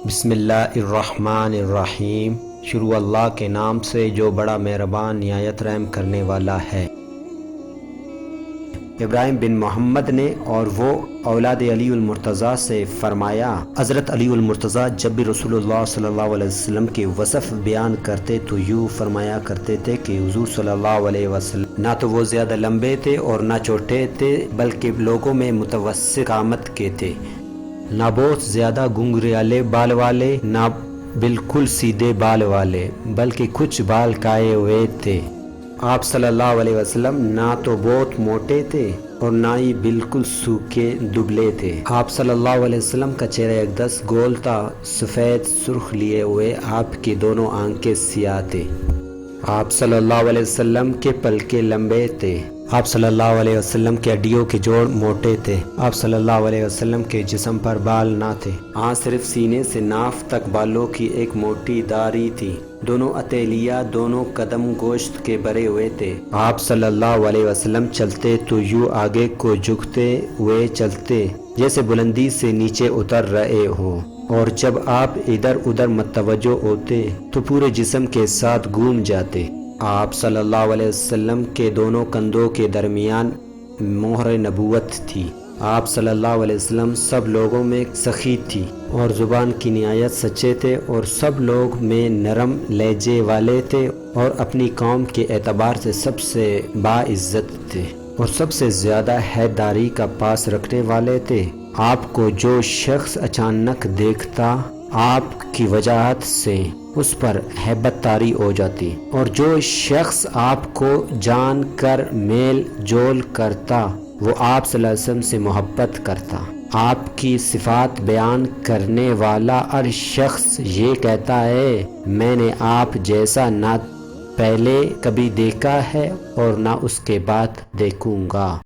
بسم اللہ الرحمن الرحیم۔ شروع اللہ کے نام سے جو بڑا مہربان نہایت رحم کرنے والا ہے۔ ابراہیم بن محمد نے اور وہ اولاد علی المرتضیٰ سے فرمایا، حضرت علی المرتضیٰ جب بھی رسول اللہ صلی اللہ علیہ وسلم کے وصف بیان کرتے تو یوں فرمایا کرتے تھے کہ حضور صلی اللہ علیہ وسلم نہ تو وہ زیادہ لمبے تھے اور نہ چھوٹے تھے، بلکہ لوگوں میں متوسط قامت کے تھے، نہ بہت زیادہ گھنگریالے بال والے نہ بالکل سیدھے بال والے، بلکہ کچھ بال کائے ہوئے تھے۔ آپ صلی اللہ علیہ وسلم نہ تو بہت موٹے تھے اور نہ ہی بالکل سوکھے دبلے تھے۔ آپ صلی اللہ علیہ وسلم کا چہرہ اقدس گول تھا، سفید سرخ لیے ہوئے، آپ کی دونوں آنکھیں سیاہ تھے۔ آپ صلی اللہ علیہ وسلم کے پلکے لمبے تھے۔ آپ صلی اللہ علیہ وسلم کے ہڈیوں کے جوڑ موٹے تھے۔ آپ صلی اللہ علیہ وسلم کے جسم پر بال نہ تھے، ہاں صرف سینے سے ناف تک بالوں کی ایک موٹی داڑھی تھی۔ دونوں ہتھیلیاں دونوں قدم گوشت کے بھرے ہوئے تھے۔ آپ صلی اللہ علیہ وسلم چلتے تو یوں آگے کو جھکتے ہوئے چلتے جیسے بلندی سے نیچے اتر رہے ہو، اور جب آپ ادھر ادھر متوجہ ہوتے تو پورے جسم کے ساتھ گھوم جاتے۔ آپ صلی اللہ علیہ وسلم کے دونوں کندھوں کے درمیان مہر نبوت تھی۔ آپ صلی اللہ علیہ وسلم سب لوگوں میں سخی تھی اور زبان کی نہایت سچے تھے، اور سب لوگ میں نرم لہجے والے تھے، اور اپنی قوم کے اعتبار سے سب سے باعزت تھے، اور سب سے زیادہ حیداری کا پاس رکھنے والے تھے۔ آپ کو جو شخص اچانک دیکھتا آپ کی وجاہت سے اس پر ہیبت طاری ہو جاتی، اور جو شخص آپ کو جان کر میل جول کرتا وہ آپ صلی اللہ علیہ وسلم سے محبت کرتا۔ آپ کی صفات بیان کرنے والا ہر شخص یہ کہتا ہے، میں نے آپ جیسا نہ پہلے کبھی دیکھا ہے اور نہ اس کے بعد دیکھوں گا۔